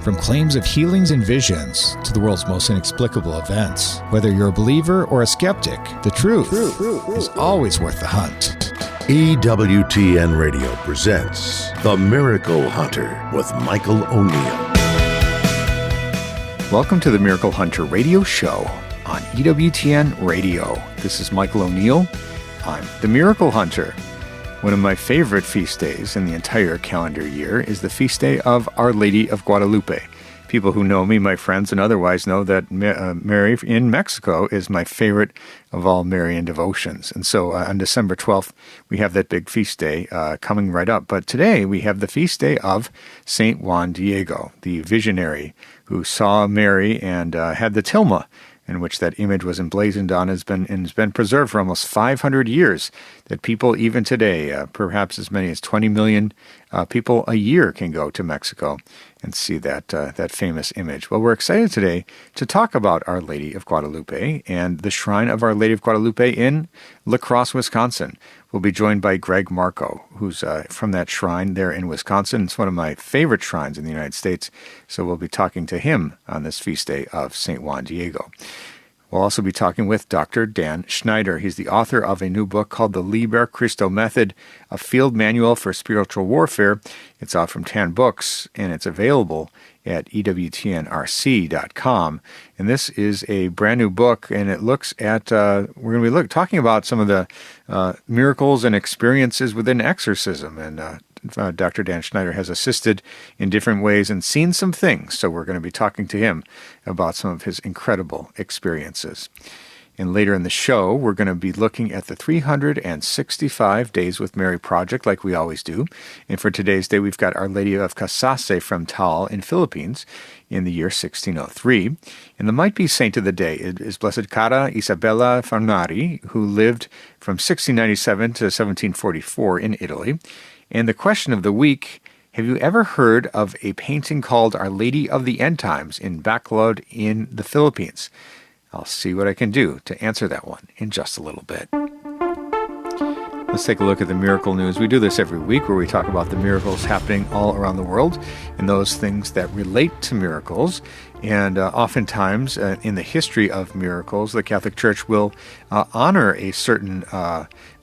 From claims of healings and visions to the world's most inexplicable events, whether you're a believer or a skeptic, the truth is always worth the hunt. EWTN Radio presents The Miracle Hunter with Michael O'Neill. Welcome to the Miracle Hunter radio show on EWTN Radio. This is Michael O'Neill. I'm the Miracle Hunter. One of my favorite feast days in the entire calendar year is the feast day of Our Lady of Guadalupe. People who know me, my friends, and otherwise know that Mary in Mexico is my favorite of all Marian devotions. And so on December 12th, we have that big feast day coming right up. But today we have the feast day of St. Juan Diego, the visionary who saw Mary and had the tilma, in which that image was emblazoned on, has been preserved for almost 500 years, that people even today, perhaps as many as 20 million people a year can go to Mexico and see that famous image. Well, we're excited today to talk about Our Lady of Guadalupe and the Shrine of Our Lady of Guadalupe in La Crosse, Wisconsin. We'll be joined by Greg Marco, who's from that shrine there in Wisconsin. It's one of my favorite shrines in the United States, so we'll be talking to him on this feast day of St. Juan Diego. We'll also be talking with Dr. Dan Schneider. He's the author of a new book called The Liber Christo Method, a field manual for spiritual warfare. It's out from Tan Books, and it's available at EWTNRC.com. And this is a brand new book, and it looks at, we're going to be talking about some of the miracles and experiences within exorcism. And Dr. Dan Schneider has assisted in different ways and seen some things, so we're going to be talking to him about some of his incredible experiences. And later in the show, we're going to be looking at the 365 Days with Mary project, like we always do. And for today's day, we've got Our Lady of Casase from Taal in Philippines in the year 1603. And the might-be saint of the day is Blessed Cara Isabella Farnari, who lived from 1697 to 1744 in Italy. And the question of the week: have you ever heard of a painting called Our Lady of the End Times in Bacolod in the Philippines? I'll see what I can do to answer that one in just a little bit. Let's take a look at the miracle news. We do this every week where we talk about the miracles happening all around the world and those things that relate to miracles. And oftentimes in the history of miracles, the Catholic Church will honor a certain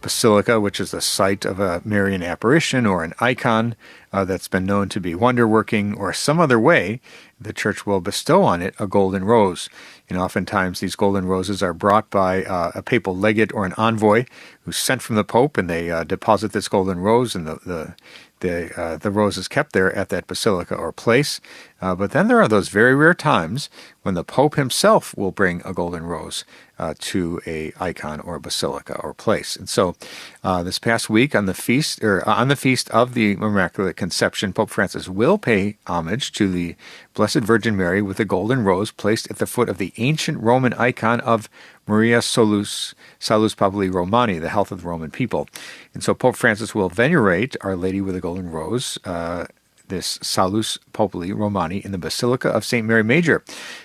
basilica, which is the site of a Marian apparition or an icon that's been known to be wonder-working, or some other way the Church will bestow on it a golden rose. And oftentimes these golden roses are brought by a papal legate or an envoy who's sent from the Pope, and they deposit this golden rose, and the rose is kept there at that basilica or place. But then there are those very rare times when the Pope himself will bring a golden rose to a icon or basilica or place. And so this past week on the feast of the Immaculate Conception, Pope Francis will pay homage to the Blessed Virgin Mary with a golden rose placed at the foot of the ancient Roman icon of Maria Salus Populi Romani, the health of the Roman people. And so Pope Francis will venerate Our Lady with a golden rose, this Salus Populi Romani, in the Basilica of St. Mary Major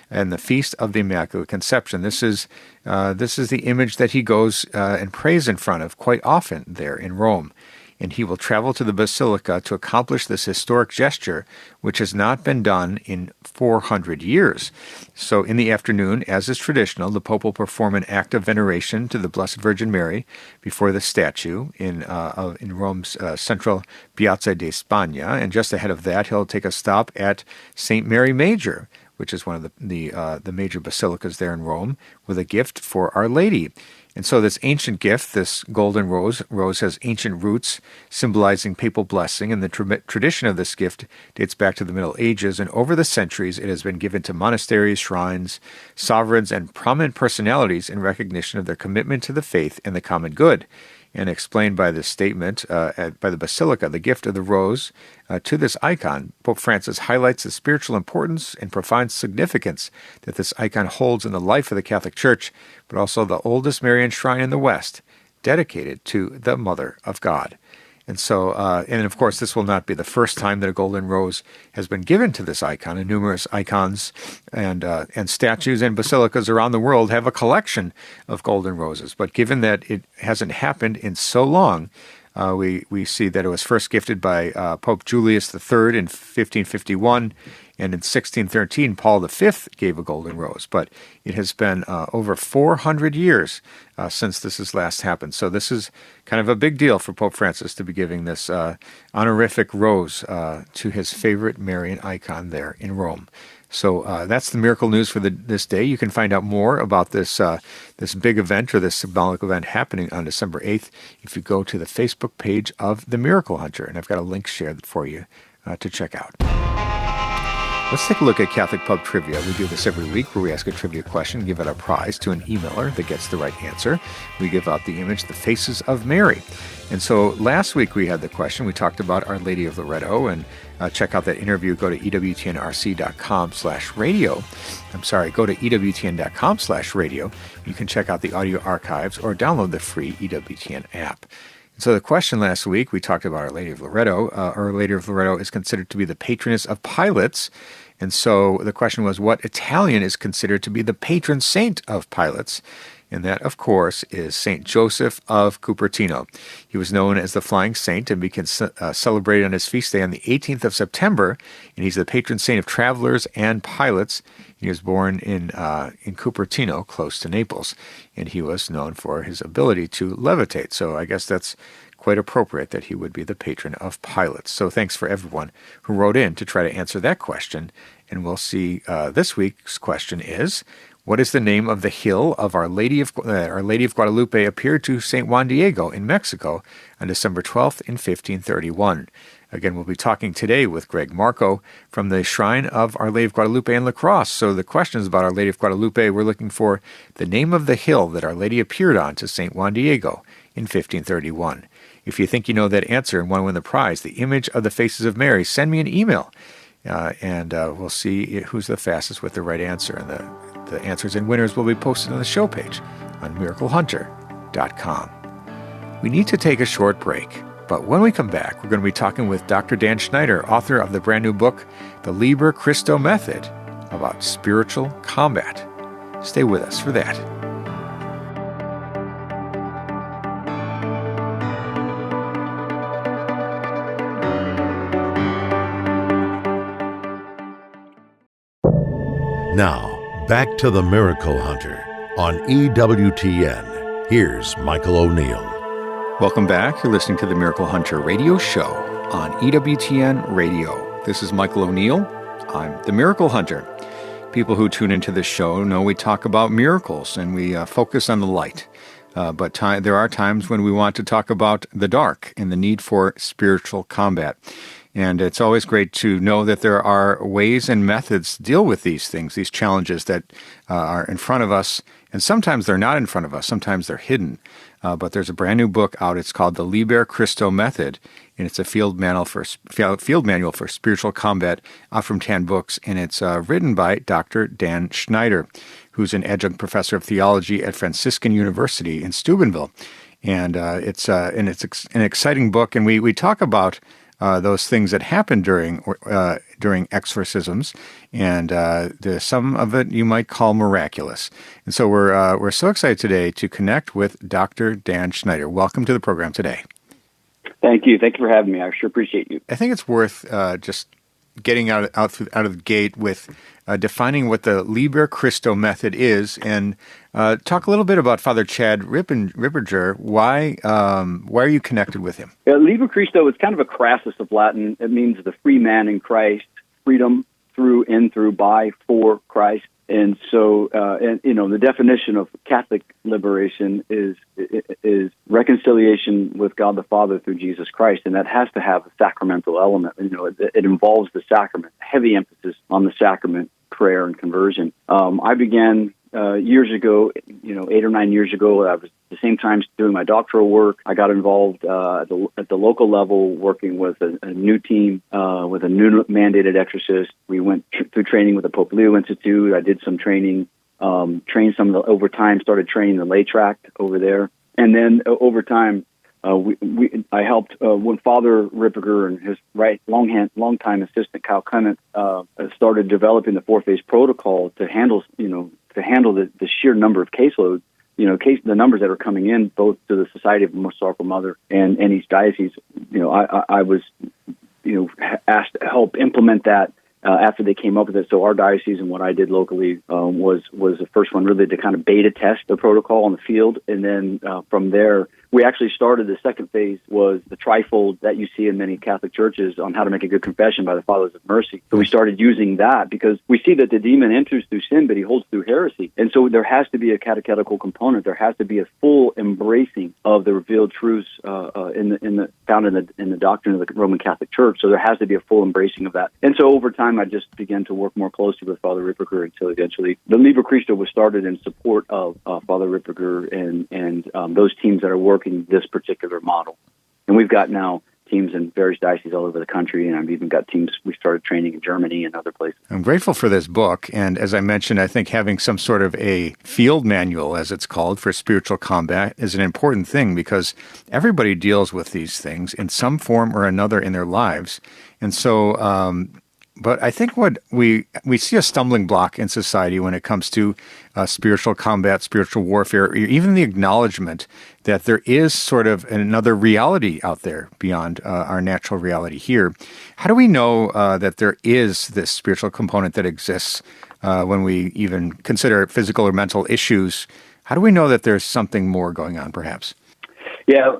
and the Feast of the Immaculate Conception. This is the image that he goes and prays in front of quite often there in Rome. And he will travel to the Basilica to accomplish this historic gesture, which has not been done in 400 years. So in the afternoon, as is traditional, the Pope will perform an act of veneration to the Blessed Virgin Mary before the statue in Rome's central Piazza di Spagna. And just ahead of that, he'll take a stop at St. Mary Major, which is one of the major basilicas there in Rome, with a gift for Our Lady. And so this ancient gift, this golden rose has ancient roots symbolizing papal blessing, and the tradition of this gift dates back to the Middle Ages, and over the centuries it has been given to monasteries, shrines, sovereigns, and prominent personalities in recognition of their commitment to the faith and the common good. And explained by this statement by the Basilica, the gift of the rose to this icon, Pope Francis highlights the spiritual importance and profound significance that this icon holds in the life of the Catholic Church, but also the oldest Marian shrine in the West, dedicated to the Mother of God. And so, and of course, this will not be the first time that a golden rose has been given to this icon, and numerous icons and statues and basilicas around the world have a collection of golden roses. But given that it hasn't happened in so long, we see that it was first gifted by Pope Julius III in 1551, And in 1613, Paul V gave a golden rose. But it has been over 400 years since this has last happened. So this is kind of a big deal for Pope Francis to be giving this honorific rose to his favorite Marian icon there in Rome. So that's the miracle news for this day. You can find out more about this big event or this symbolic event happening on December 8th if you go to the Facebook page of The Miracle Hunter. And I've got a link shared for you to check out. Let's take a look at Catholic Pub Trivia. We do this every week where we ask a trivia question, give out a prize to an emailer that gets the right answer. We give out the image, The Faces of Mary. And so last week we had the question. We talked about Our Lady of Loretto, and check out that interview. Go to EWTNRC.com/radio. Go to EWTN.com/radio. You can check out the audio archives or download the free EWTN app. So the question last week, we talked about Our Lady of Loretto. Our Lady of Loretto is considered to be the patroness of pilots. And so the question was, what Italian is considered to be the patron saint of pilots? And that, of course, is St. Joseph of Cupertino. He was known as the Flying Saint and became celebrated on his feast day on the 18th of September. And he's the patron saint of travelers and pilots. He was born in Cupertino, close to Naples, and he was known for his ability to levitate. So I guess that's quite appropriate that he would be the patron of pilots. So thanks for everyone who wrote in to try to answer that question. And we'll see this week's question is, what is the name of the hill of Our Lady of Guadalupe appeared to St. Juan Diego in Mexico on December 12th in 1531? Again, we'll be talking today with Greg Marco from the Shrine of Our Lady of Guadalupe in La Crosse. So the questions about Our Lady of Guadalupe, we're looking for the name of the hill that Our Lady appeared on to St. Juan Diego in 1531. If you think you know that answer and want to win the prize, the image of the Faces of Mary, send me an email, and we'll see who's the fastest with the right answer. And the answers and winners will be posted on the show page on miraclehunter.com. We need to take a short break. But when we come back, we're going to be talking with Dr. Dan Schneider, author of the brand new book, The Liber Christo Method, about spiritual combat. Stay with us for that. Now, back to the Miracle Hunter on EWTN. Here's Michael O'Neill. Welcome back. You're listening to the Miracle Hunter radio show on EWTN Radio. This is Michael O'Neill. I'm the Miracle Hunter. People who tune into this show know we talk about miracles and we focus on the light. But there are times when we want to talk about the dark and the need for spiritual combat. And it's always great to know that there are ways and methods to deal with these things, these challenges that are in front of us. And sometimes they're not in front of us. Sometimes they're hidden. But there's a brand new book out. It's called The Liber Christo Method, and it's a field manual for spiritual combat out from Tan Books. And it's written by Dr. Dan Schneider, who's an adjunct professor of theology at Franciscan University in Steubenville. And it's an exciting book. And we talk about those things that happen during exorcisms, and some of it you might call miraculous. And so we're so excited today to connect with Dr. Dan Schneider. Welcome to the program today. Thank you. Thank you for having me. I sure appreciate you. I think it's worth just getting out of the gate with defining what the Liber Christo method is, and talk a little bit about Father Chad Ripperger. Why are you connected with him? Liber Christo is kind of a crassus of Latin. It means the free man in Christ, freedom through, in, through, by, for Christ. And so, the definition of Catholic liberation is reconciliation with God the Father through Jesus Christ, and that has to have a sacramental element. It involves the sacrament, heavy emphasis on the sacrament, prayer, and conversion. I began years ago, 8 or 9 years ago. I was at the same time doing my doctoral work. I got involved at the local level, working with a new team, with a new mandated exorcist. We went through training with the Pope Leo Institute. I did some training, trained some of the, over time, started training the lay tract over there. And then over time, I helped when Father Ripperger and his long-time assistant Kyle Clement started developing the 4-phase protocol to handle the sheer number of caseloads, the numbers that are coming in both to the Society of the Most Sorrowful Mother and East Diocese. I was asked to help implement that after they came up with it. So our diocese and what I did locally was the first one really to kind of beta test the protocol on the field. And then from there, we actually started the second phase was the trifold that you see in many Catholic churches on how to make a good confession by the Fathers of Mercy. So we started using that because we see that the demon enters through sin, but he holds through heresy. And so there has to be a catechetical component. There has to be a full embracing of the revealed truths found in the doctrine of the Roman Catholic Church. So there has to be a full embracing of that. And so over time, I just began to work more closely with Father Ripperger until eventually the Liber Christo was started in support of Father Ripperger and those teams that are working this particular model. And we've got now teams in various dioceses all over the country, and I've even got teams we started training in Germany and other places. I'm grateful for this book, and as I mentioned, I think having some sort of a field manual, as it's called, for spiritual combat is an important thing because everybody deals with these things in some form or another in their lives. And so, but I think what we see a stumbling block in society when it comes to spiritual combat, spiritual warfare, or even the acknowledgement that there is sort of another reality out there beyond our natural reality here. How do we know that there is this spiritual component that exists when we even consider physical or mental issues? How do we know that there's something more going on, perhaps? Yeah,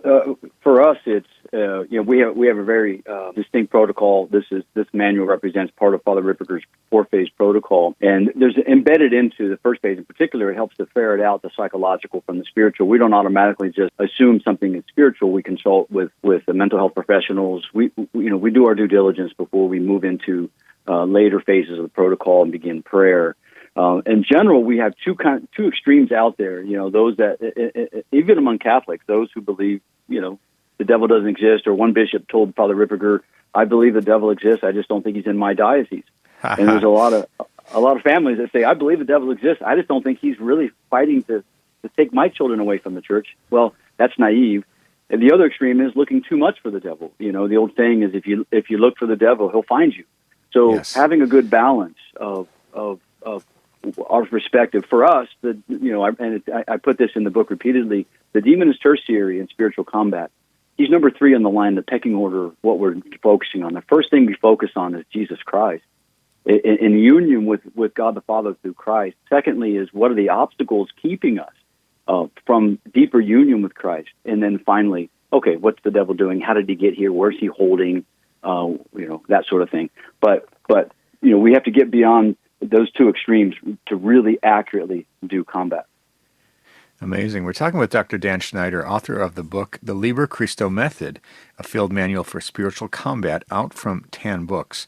for us, it's we have a very distinct protocol. This manual represents part of Father Ripperger's 4-phase protocol, and there's embedded into the first phase in particular. It helps to ferret out the psychological from the spiritual. We don't automatically just assume something is spiritual. We consult with the mental health professionals. We do our due diligence before we move into later phases of the protocol and begin prayer. In general, we have two extremes out there. Those that even among Catholics, those who believe the devil doesn't exist, or one bishop told Father Ripperger, "I believe the devil exists. I just don't think he's in my diocese." And there's a lot of families that say, "I believe the devil exists. I just don't think he's really fighting to take my children away from the church." Well, that's naive. And the other extreme is looking too much for the devil. The old saying is, if you look for the devil, he'll find you. So Yes. having a good balance of our perspective for us, I put this in the book repeatedly. The demon is tertiary in spiritual combat. He's number 3 on the line, the pecking order of what we're focusing on. The first thing we focus on is Jesus Christ, in union with God the Father through Christ. Secondly is, what are the obstacles keeping us from deeper union with Christ? And then finally, okay, what's the devil doing? How did he get here? Where's he holding? That sort of thing. But we have to get beyond those two extremes to really accurately do combat. Amazing. We're talking with Dr. Dan Schneider, author of the book, The Liber Christo Method, a field manual for spiritual combat, out from TAN Books.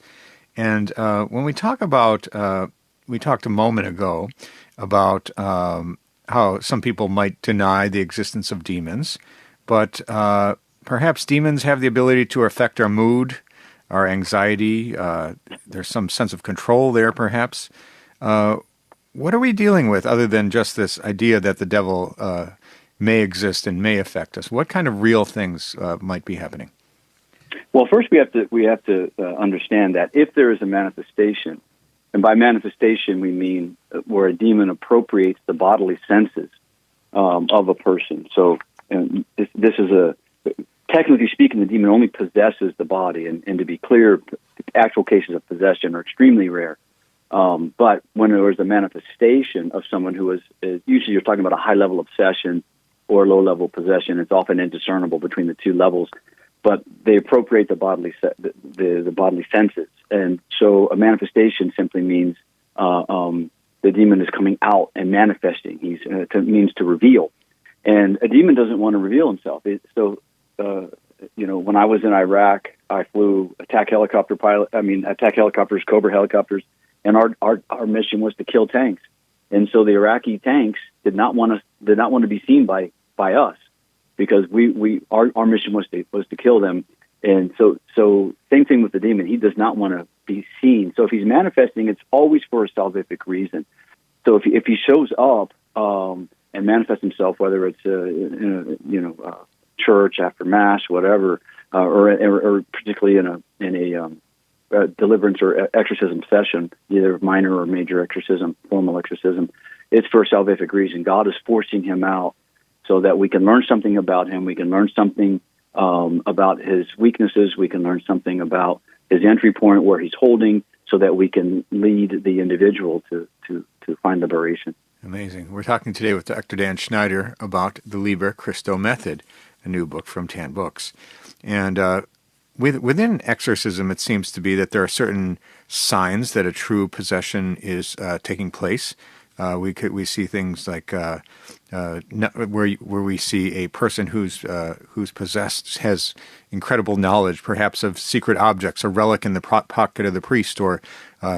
And when we talk about, we talked a moment ago about how some people might deny the existence of demons, but perhaps demons have the ability to affect our mood, our anxiety. There's some sense of control there, perhaps. What are we dealing with other than just this idea that the devil may exist and may affect us? What kind of real things might be happening? Well, first we have to understand that if there is a manifestation, and by manifestation we mean where a demon appropriates the bodily senses of a person. So this is technically speaking, the demon only possesses the body, and to be clear, actual cases of possession are extremely rare. But when there is a manifestation of someone who is usually you're talking about a high-level obsession or low-level possession, it's often indiscernible between the two levels, but they appropriate the bodily the bodily senses. And so a manifestation simply means the demon is coming out and manifesting. It means to reveal. And a demon doesn't want to reveal himself. When I was in Iraq, I flew attack helicopters, Cobra helicopters, and our mission was to kill tanks. And so the Iraqi tanks did not want to be seen by us, because our mission was to kill them. And so same thing with the demon. He does not want to be seen. So if he's manifesting, it's always for a salvific reason. So if he shows up and manifests himself, whether it's in a church after mass, whatever, or particularly in a deliverance or exorcism session, either minor or major exorcism, formal exorcism, it's for a salvific reason. God is forcing him out so that we can learn something about him. We can learn something about his weaknesses. We can learn something about his entry point, where he's holding, so that we can lead the individual to find liberation. Amazing. We're talking today with Dr. Dan Schneider about the Liber Christo method, a new book from Tan Books. And within exorcism, it seems to be that there are certain signs that a true possession is taking place. We see things like where we see a person who's possessed has incredible knowledge, perhaps of secret objects, a relic in the pocket of the priest, or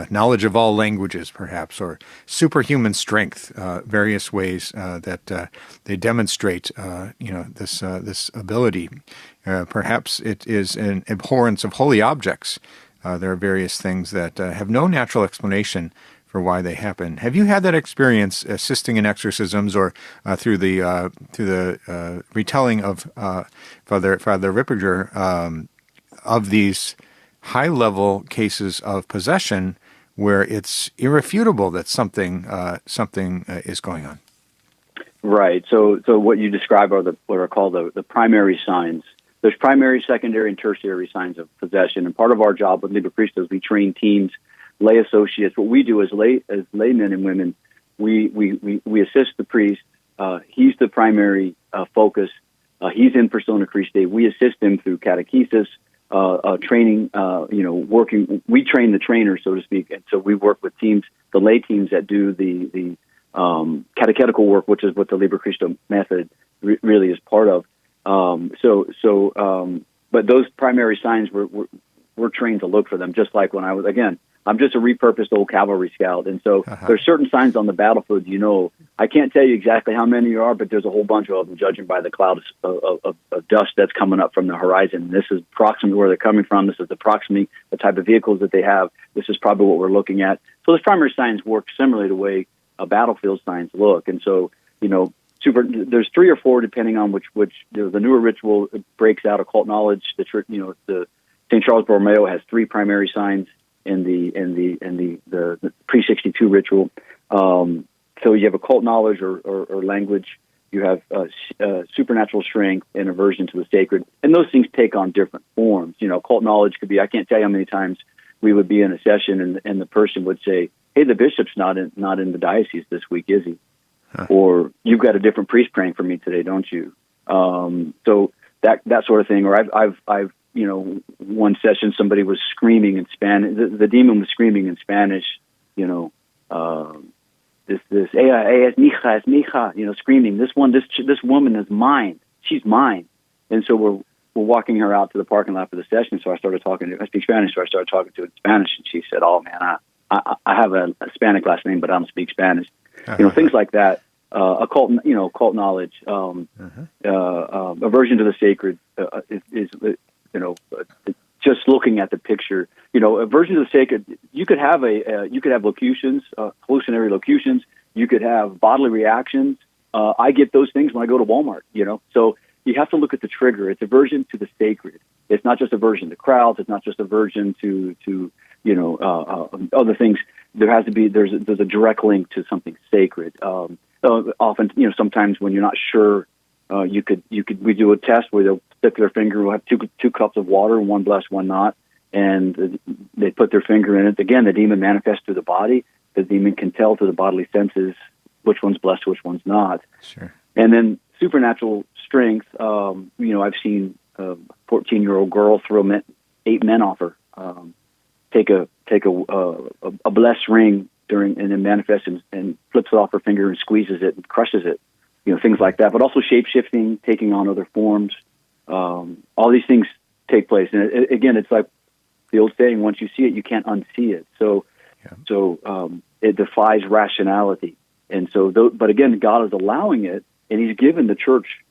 knowledge of all languages, perhaps, or superhuman strength. Various ways that they demonstrate, this ability. Perhaps it is an abhorrence of holy objects. There are various things that have no natural explanation for why they happen. Have you had that experience assisting in exorcisms, or through the retelling of Father Ripperger of these high-level cases of possession, where it's irrefutable that something is going on? Right. So what you describe are what are called the primary signs. There's primary, secondary, and tertiary signs of possession. And part of our job with Liber Christo is we train teams, lay associates. What we do as laymen and women, we assist the priest. He's the primary focus. He's in persona Christi. We assist him through catechesis, training. Working. We train the trainers, so to speak, and so we work with teams, the lay teams that do the catechetical work, which is what the Liber Christo method really is part of. But those primary signs, we're trained to look for them. Just like when I'm just a repurposed old cavalry scout, and so there's certain signs on the battlefield. I can't tell you exactly how many there are, but there's a whole bunch of them, judging by the cloud of dust that's coming up from the horizon. This is approximately where they're coming from. This is approximately the type of vehicles that they have. This is probably what we're looking at. So those primary signs work similarly to the way battlefield signs look, and so there's 3 or 4 depending on which the newer ritual breaks out occult knowledge. The St. Charles Borromeo has 3 primary signs in the pre-62 ritual. So you have occult knowledge or language. You have supernatural strength and aversion to the sacred, and those things take on different forms. Occult knowledge could be, I can't tell you how many times we would be in a session and the person would say, "Hey, the bishop's not in the diocese this week, is he?" Or, "You've got a different priest praying for me today, don't you?" So that sort of thing. Or I've one session somebody was screaming in Spanish. The demon was screaming in Spanish. This es mija, screaming. This woman is mine. She's mine. And so we're walking her out to the parking lot for the session. So I speak Spanish. So I started talking to her in Spanish, and she said, "Oh man, I have a Hispanic last name, but I don't speak Spanish." Things like that. Occult knowledge, aversion to the sacred is just looking at the picture. Aversion to the sacred. You could have locutions, hallucinatory locutions. You could have bodily reactions. I get those things when I go to Walmart. So you have to look at the trigger. It's aversion to the sacred. It's not just aversion to crowds. It's not just aversion to other things. There's a direct link to something sacred. Often, sometimes when you're not sure, we do a test where they'll stick their finger. We'll have two cups of water, one blessed, one not, and they put their finger in it. Again, the demon manifests through the body. The demon can tell through the bodily senses which one's blessed, which one's not. Sure. And then supernatural strength. I've seen a 14-year-old girl throw 8 men off her. Take a blessed ring and then manifests and flips it off her finger and squeezes it and crushes it. Things like that. But also shape-shifting, taking on other forms. All these things take place. And again, it's like the old saying, once you see it, you can't unsee it. So it defies rationality. And so, but again, God is allowing it, and He's given the church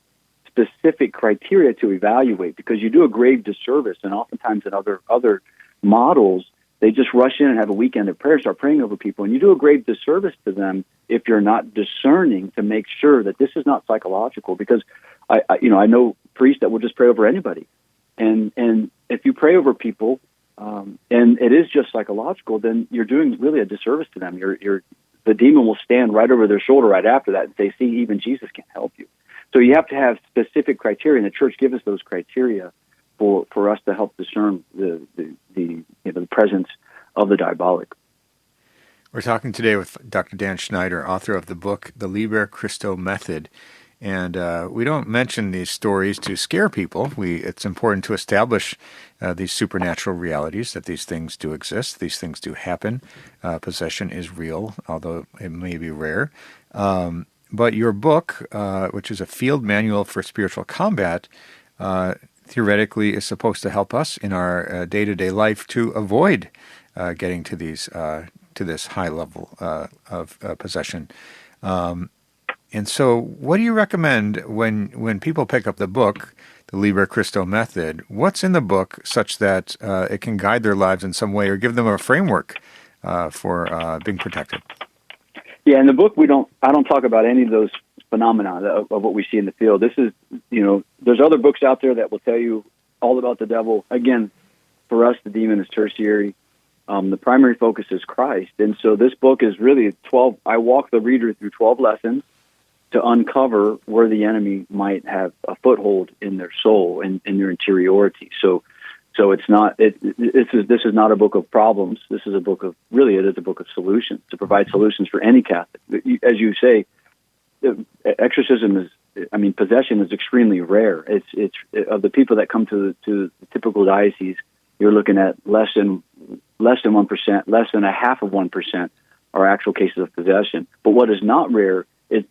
specific criteria to evaluate, because you do a grave disservice, and oftentimes in other models, they just rush in and have a weekend of prayer, start praying over people, and you do a grave disservice to them if you're not discerning to make sure that this is not psychological. Because I know priests that will just pray over anybody, and if you pray over people, and it is just psychological, then you're doing really a disservice to them. The demon will stand right over their shoulder right after that and say, "See, even Jesus can't help you." So you have to have specific criteria, and the church gives us those criteria for us to help discern the presence of the diabolic. We're talking today with Dr. Dan Schneider, author of the book, The Liber Christo Method. And we don't mention these stories to scare people. It's important to establish these supernatural realities, that these things do exist, these things do happen. Possession is real, although it may be rare. But your book, which is a field manual for spiritual combat, theoretically is supposed to help us in our day-to-day life to avoid getting to these to this high level of possession. And so what do you recommend when people pick up the book, the Liber Christo Method? What's in the book such that it can guide their lives in some way or give them a framework for being protected? Yeah, in the book, I don't talk about any of those phenomena of what we see in the field. This is, there's other books out there that will tell you all about the devil. Again, for us, the demon is tertiary. The primary focus is Christ. And so this book is really I walk the reader through 12 lessons to uncover where the enemy might have a foothold in their soul and in their interiority. So it's not, this is not a book of problems. This is a book of, really it is a book of solutions, to provide solutions for any Catholic. As you say, possession is extremely rare. It's of the people that come to the typical diocese, you're looking at less than 1%, less than 0.5% are actual cases of possession. But what is not rare is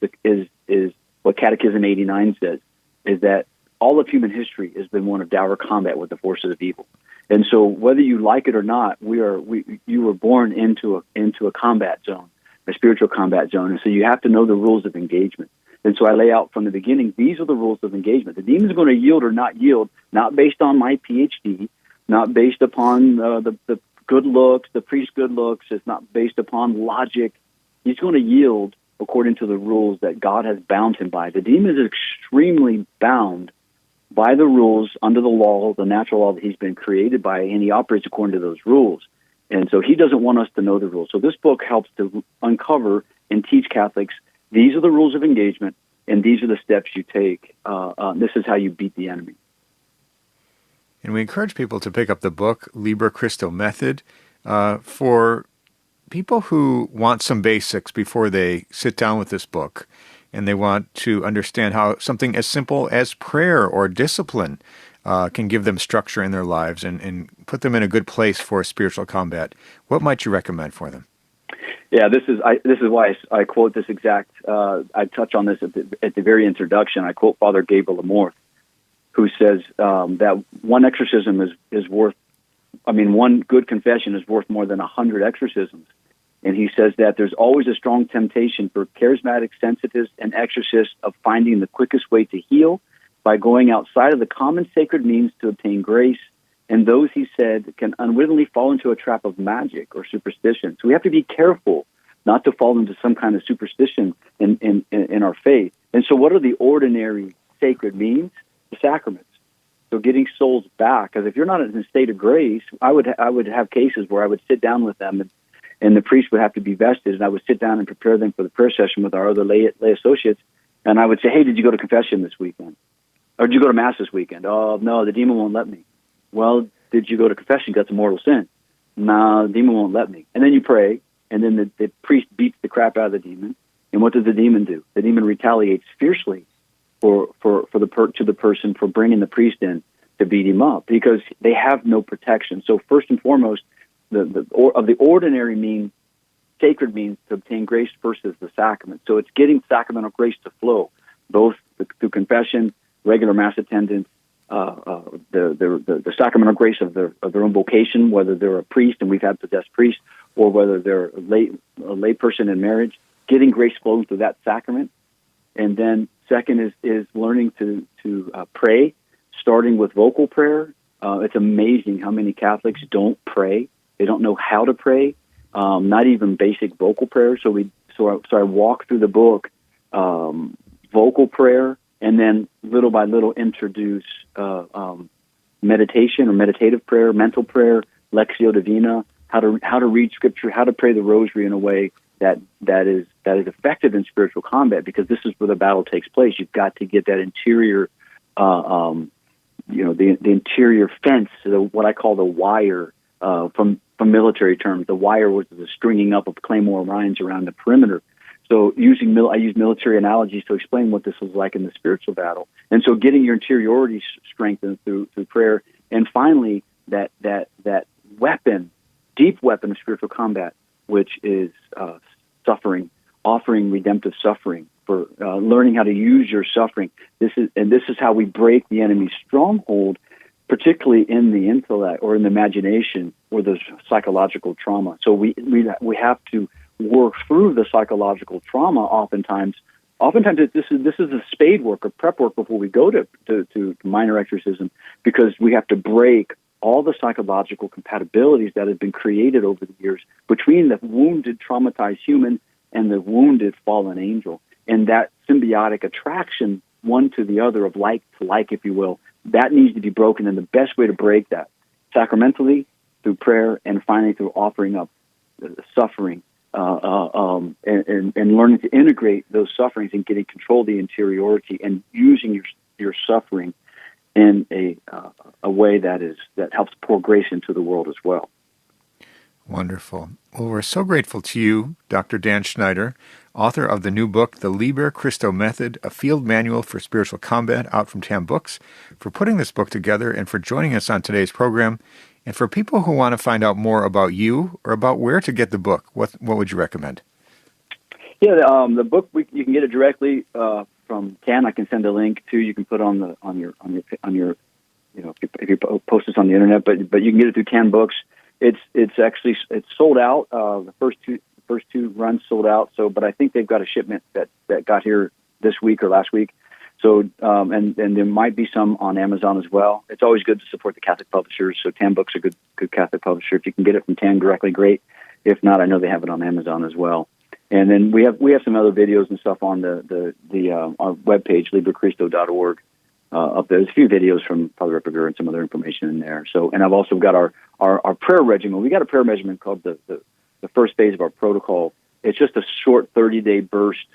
what Catechism 89 says, is that all of human history has been one of dour combat with the forces of evil. And so whether you like it or not, you were born into a combat zone, a spiritual combat zone. And so you have to know the rules of engagement. And so I lay out from the beginning, these are the rules of engagement. The demon's going to yield or not yield, not based on my PhD, not based upon the good looks, the priest's good looks. It's not based upon logic. He's going to yield according to the rules that God has bound him by. The demon is extremely bound by the rules under the law, the natural law that he's been created by, and he operates according to those rules. And so he doesn't want us to know the rules. So this book helps to uncover and teach Catholics, these are the rules of engagement, and these are the steps you take. This is how you beat the enemy. And we encourage people to pick up the book, Liber Christo Method, for people who want some basics before they sit down with this book, and they want to understand how something as simple as prayer or discipline can give them structure in their lives and put them in a good place for spiritual combat. What might you recommend for them? Yeah, this is why I quote this exact. I touch on this at the very introduction. I quote Father Gabriel Amorth, who says that one exorcism is worth. One good confession is worth more than 100 exorcisms. And he says that there's always a strong temptation for charismatic sensitives and exorcists of finding the quickest way to heal by going outside of the common sacred means to obtain grace. And those, he said, can unwittingly fall into a trap of magic or superstition. So we have to be careful not to fall into some kind of superstition in our faith. And so what are the ordinary sacred means? The sacraments. So getting souls back, because if you're not in a state of grace, I would have cases where I would sit down with them and the priest would have to be vested, and I would sit down and prepare them for the prayer session with our other lay associates, and I would say, hey, did you go to confession this weekend? Or did you go to Mass this weekend? Oh, no, the demon won't let me. Well, did you go to confession? That's a mortal sin. No, the demon won't let me. And then you pray, and then the priest beats the crap out of the demon, and what does the demon do? The demon retaliates fiercely to the person for bringing the priest in to beat him up, because they have no protection. So first and foremost, of the ordinary means, sacred means to obtain grace versus the sacrament. So it's getting sacramental grace to flow, both through confession, regular Mass attendance, the sacramental grace of their own vocation, whether they're a priest, and we've had possessed priests, or whether they're a lay person in marriage, getting grace flowing through that sacrament. And then second is learning to pray, starting with vocal prayer. It's amazing how many Catholics don't pray. They don't know how to pray, not even basic vocal prayer. So I walk through the book, vocal prayer, and then little by little introduce meditation or meditative prayer, mental prayer, Lectio Divina, how to read Scripture, how to pray the Rosary in a way that is effective in spiritual combat, because this is where the battle takes place. You've got to get that interior, the interior fence, what I call the wire, from from military terms. The wire was the stringing up of claymore mines around the perimeter. So I use military analogies to explain what this was like in the spiritual battle. And so getting your interiority strengthened through prayer, and finally that weapon, deep weapon of spiritual combat, which is suffering, offering redemptive suffering, for learning how to use your suffering. This is how we break the enemy's stronghold, particularly in the intellect or in the imagination or the psychological trauma. So we have to work through the psychological trauma. Oftentimes this is a spade work or prep work before we go to minor exorcism, because we have to break all the psychological compatibilities that have been created over the years between the wounded, traumatized human and the wounded fallen angel. And that symbiotic attraction, one to the other, of like to like, if you will, that needs to be broken. And the best way to break that, sacramentally, through prayer, and finally through offering up the suffering, and learning to integrate those sufferings and getting control of the interiority and using your suffering in a way that helps pour grace into the world as well. Wonderful. Well, we're so grateful to you, Dr. Dan Schneider, author of the new book, The Liber Christo Method, a field manual for spiritual combat, out from TAM Books, for putting this book together and for joining us on today's program. And for people who want to find out more about you or about where to get the book, what would you recommend? Yeah, the book, you can get it directly from TAN. I can send a link to. You can put on your if you post this on the internet, but you can get it through TAN Books. It's sold out. The first two runs sold out. So, but I think they've got a shipment that got here this week or last week. So, and there might be some on Amazon as well. It's always good to support the Catholic publishers. So TAN Books are good Catholic publisher. If you can get it from TAN directly, great. If not, I know they have it on Amazon as well. And then we have some other videos and stuff on our webpage, LiberChristo.org. Up there. There's a few videos from Father Eppinger and some other information in there. So, and I've also got our prayer regimen. We got a prayer regimen called the first phase of our protocol. It's just a short 30-day burst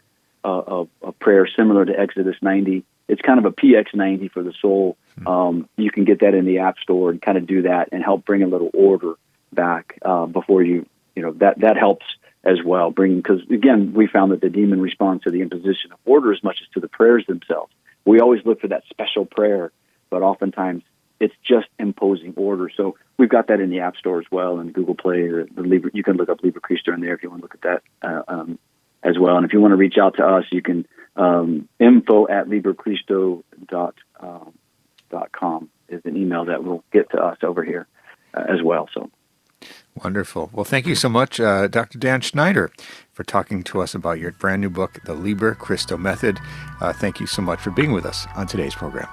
of prayer, similar to Exodus 90. It's kind of a PX 90 for the soul. You can get that in the App Store and kind of do that and help bring a little order back before that helps as well. Because again, we found that the demon responds to the imposition of order as much as to the prayers themselves. We always look for that special prayer, but oftentimes it's just imposing order. So we've got that in the App Store as well, and Google Play. You can look up Liber Christo in there if you want to look at that as well. And if you want to reach out to us, you can info@liberchristo.com is an email that will get to us over here as well. So. Wonderful. Well, thank you so much, Dr. Dan Schneider, for talking to us about your brand new book, The Liber Christo Method. Thank you so much for being with us on today's program.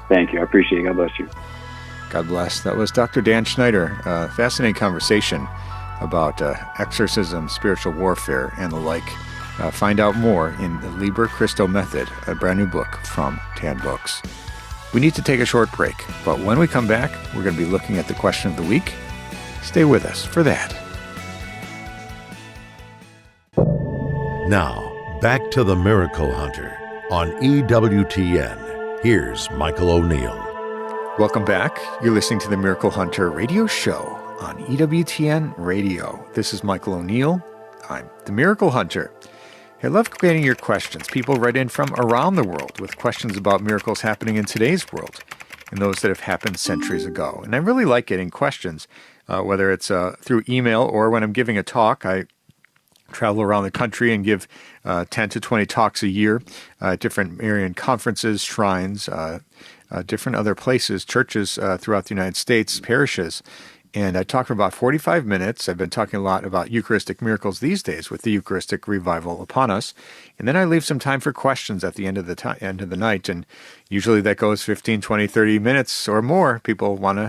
Thank you. I appreciate it. God bless you. God bless. That was Dr. Dan Schneider. Fascinating conversation about exorcism, spiritual warfare, and the like. Find out more in The Liber Christo Method, a brand new book from TAN Books. We need to take a short break, but when we come back, we're going to be looking at the question of the week. Stay with us for that. Now, back to the Miracle Hunter on EWTN. Here's Michael O'Neill. Welcome back. You're listening to the Miracle Hunter radio show on EWTN Radio. This is Michael O'Neill. I'm the Miracle Hunter. I love getting your questions. People write in from around the world with questions about miracles happening in today's world and those that have happened centuries ago. And I really like getting questions, whether it's through email or when I'm giving a talk. I travel around the country and give 10 to 20 talks a year at different Marian conferences, shrines, different other places, churches throughout the United States, parishes. And I talk for about 45 minutes. I've been talking a lot about Eucharistic miracles these days with the Eucharistic revival upon us. And then I leave some time for questions at the end of the night. And usually that goes 15, 20, 30 minutes or more. People want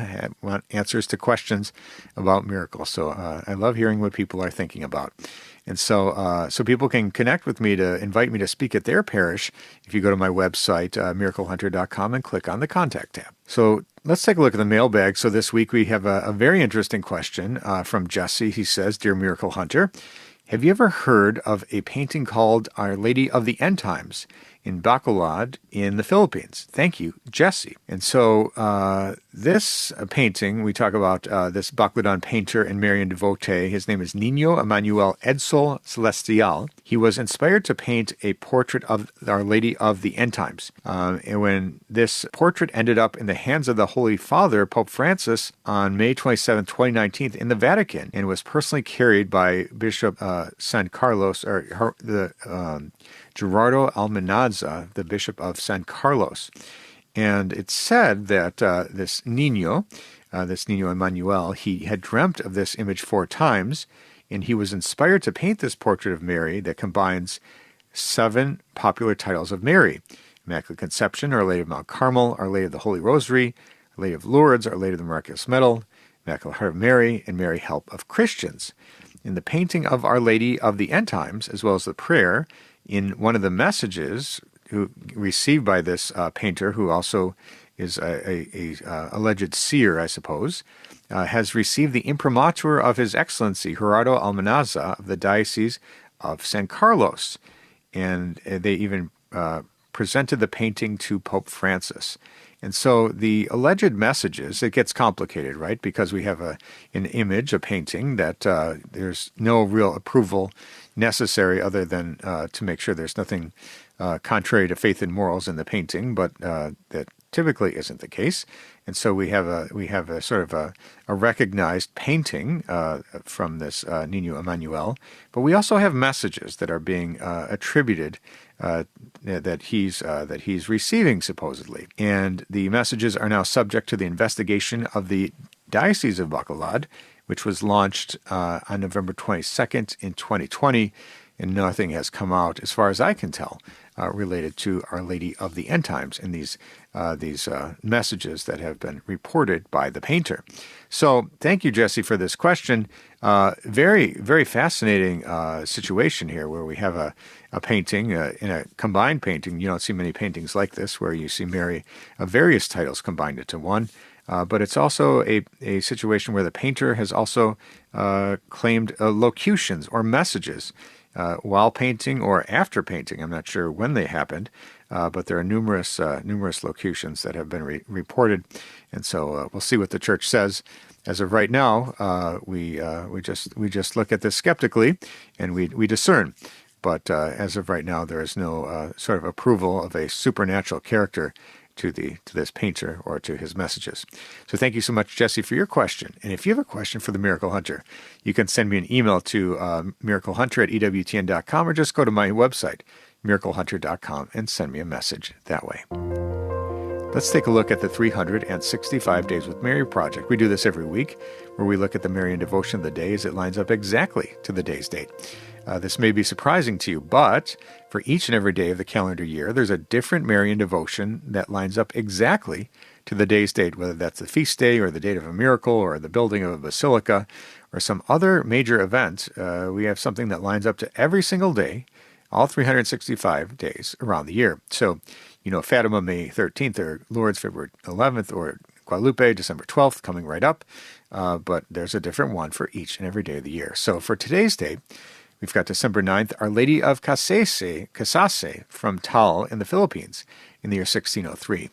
answers to questions about miracles. So I love hearing what people are thinking about. And so people can connect with me to invite me to speak at their parish if you go to my website, miraclehunter.com, and click on the Contact tab. So let's take a look at the mailbag. So this week we have a very interesting question from Jesse. He says, Dear Miracle Hunter, have you ever heard of a painting called Our Lady of the End Times in Bacolod in the Philippines. Thank you, Jesse. And so this painting, we talk about this Bacladan painter and Marian devotee. His name is Niño Emmanuel Edsel Celestial. He was inspired to paint a portrait of Our Lady of the End Times. And when this portrait ended up in the hands of the Holy Father, Pope Francis, on May 27, 2019, in the Vatican, and was personally carried by Bishop San Carlos, or the Gerardo Almanza, the Bishop of San Carlos. And it's said that this Niño Emmanuel, he had dreamt of this image 4 times, and he was inspired to paint this portrait of Mary that combines 7 popular titles of Mary: Immaculate Conception, Our Lady of Mount Carmel, Our Lady of the Holy Rosary, Our Lady of Lourdes, Our Lady of the Miraculous Medal, Immaculate Heart of Mary, and Mary, Help of Christians. In the painting of Our Lady of the End Times, as well as the prayer, in one of the messages received by this painter, who also is a alleged seer, I suppose, has received the imprimatur of His Excellency Gerardo Almanza of the Diocese of San Carlos, and they even presented the painting to Pope Francis. And so the alleged messages, it gets complicated, right? Because we have an image, a painting, that there's no real approval necessary other than to make sure there's nothing contrary to faith and morals in the painting, but that typically isn't the case. And so we have a sort of a recognized painting from this Niño Emmanuel, but we also have messages that are being attributed that he's receiving, supposedly. And the messages are now subject to the investigation of the Diocese of Bacolod, which was launched on November 22nd in 2020, and nothing has come out, as far as I can tell, related to Our Lady of the End Times in these messages that have been reported by the painter. So thank you, Jesse, for this question. Very, very fascinating situation here, where we have a painting, in a combined painting. You don't see many paintings like this, where you see Mary of various titles combined into one. But it's also a situation where the painter has also claimed locutions or messages while painting or after painting. I'm not sure when they happened, but there are numerous locutions that have been reported, and so we'll see what the Church says. As of right now, we just look at this skeptically, and we discern. But as of right now, there is no sort of approval of a supernatural character to this painter or to his messages. So thank you so much, Jesse, for your question. And if you have a question for the Miracle Hunter, you can send me an email to miraclehunter@EWTN.com, or just go to my website, miraclehunter.com, and send me a message that way. Let's take a look at the 365 Days with Mary project. We do this every week, where we look at the Marian devotion of the day as it lines up exactly to the day's date. This may be surprising to you, but for each and every day of the calendar year, there's a different Marian devotion that lines up exactly to the day's date, whether that's the feast day or the date of a miracle or the building of a basilica or some other major event. We have something that lines up to every single day, all 365 days around the year. So, Fatima, May 13th, or Lourdes, February 11th, or Guadalupe, December 12th, coming right up. But there's a different one for each and every day of the year. So for today's day, we've got December 9th, Our Lady of Casase from Tal in the Philippines in the year 1603.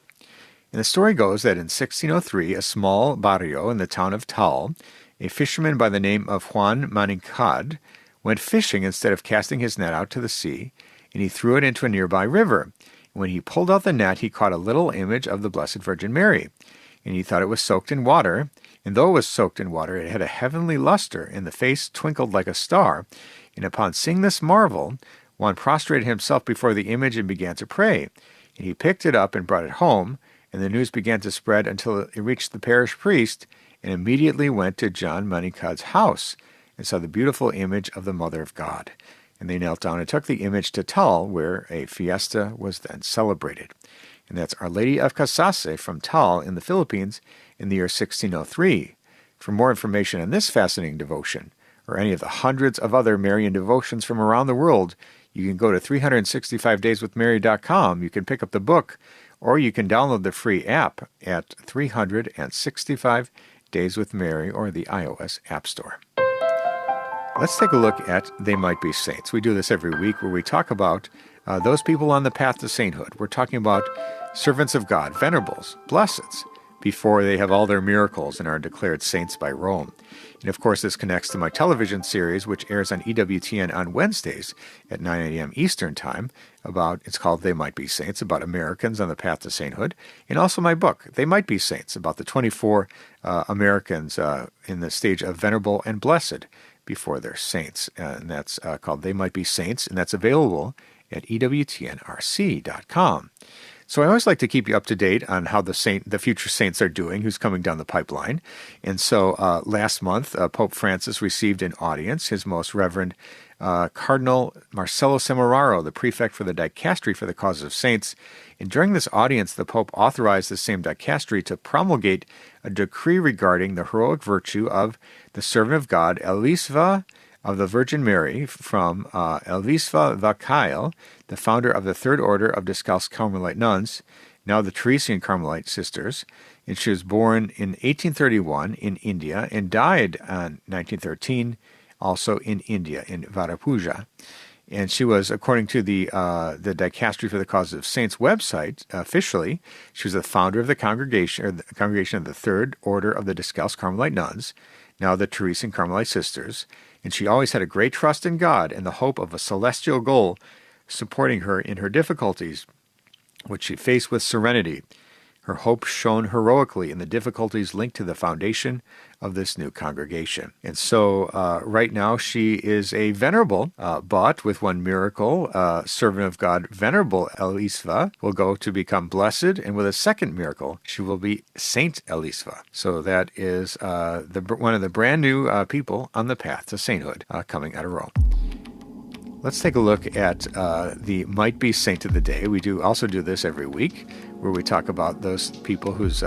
And the story goes that in 1603, a small barrio in the town of Tal, a fisherman by the name of Juan Manincad went fishing instead of casting his net out to the sea, and he threw it into a nearby river. When he pulled out the net, he caught a little image of the Blessed Virgin Mary, and he thought it was soaked in water. And though it was soaked in water, it had a heavenly luster, and the face twinkled like a star. And upon seeing this marvel, Juan prostrated himself before the image and began to pray. And he picked it up and brought it home, and the news began to spread until it reached the parish priest, and immediately went to John Manincad's house and saw the beautiful image of the Mother of God. And they knelt down and took the image to Tal, where a fiesta was then celebrated. And that's Our Lady of Casase from Tal in the Philippines in the year 1603. For more information on this fascinating devotion, or any of the hundreds of other Marian devotions from around the world, you can go to 365dayswithmary.com. You can pick up the book, or you can download the free app at 365 Days with Mary or the iOS App Store. Let's take a look at They Might Be Saints. We do this every week, where we talk about those people on the path to sainthood. We're talking about servants of God, venerables, blesseds, before they have all their miracles and are declared saints by Rome. And of course, this connects to my television series, which airs on EWTN on Wednesdays at 9 a.m. Eastern Time. It's called They Might Be Saints, about Americans on the path to sainthood. And also my book, They Might Be Saints, about the 24 Americans in the stage of venerable and blessed before they're saints. And that's called They Might Be Saints, and that's available at EWTNRC.com. So I always like to keep you up to date on how the future saints are doing, who's coming down the pipeline. And so last month, Pope Francis received an audience, His Most Reverend Cardinal Marcello Semeraro, the prefect for the Dicastery for the Cause of Saints. And during this audience, the Pope authorized the same dicastery to promulgate a decree regarding the heroic virtue of the servant of God, Elisva of the Virgin Mary, from Elisva Vacail, the founder of the Third Order of Discalced Carmelite Nuns, now the Teresian Carmelite Sisters. And she was born in 1831 in India and died in 1913, also in India, in Varapuja. And she was, according to the Dicastery for the Cause of Saints website, officially, she was the founder of the congregation of the Third Order of the Discalced Carmelite Nuns, now the Teresian Carmelite Sisters. And she always had a great trust in God and the hope of a celestial goal supporting her in her difficulties, which she faced with serenity. Her hope shone heroically in the difficulties linked to the foundation of this new congregation. And so right now she is a venerable, but with one miracle, servant of God, venerable Elisva will go to become blessed, and with a second miracle, she will be Saint Elisva. So that is one of the brand new people on the path to sainthood coming out of Rome. Let's take a look at the Might Be Saint of the Day. We also do this every week, where we talk about those people whose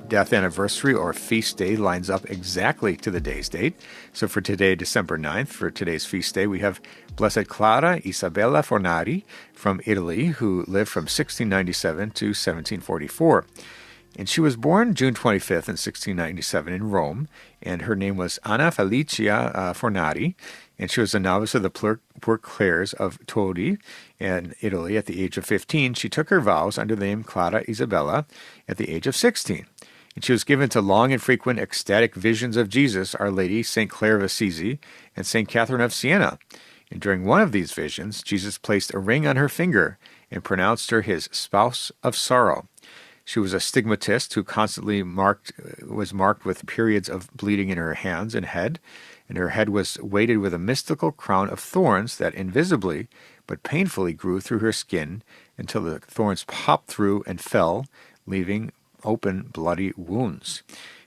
death anniversary or feast day lines up exactly to the day's date. So for today, December 9th, for today's feast day, we have Blessed Clara Isabella Fornari from Italy, who lived from 1697 to 1744. And she was born June 25th in 1697 in Rome, and her name was Anna Felicia Fornari, and she was a novice of the Poor Clares of Todi in Italy. At the age of 15, she took her vows under the name Clara Isabella at the age of 16. And she was given to long and frequent ecstatic visions of Jesus, Our Lady, St. Clare of Assisi, and St. Catherine of Siena. And during one of these visions, Jesus placed a ring on her finger and pronounced her his spouse of sorrow. She was a stigmatist who constantly was marked with periods of bleeding in her hands and head, and her head was weighted with a mystical crown of thorns that invisibly but painfully grew through her skin until the thorns popped through and fell, leaving open, bloody wounds.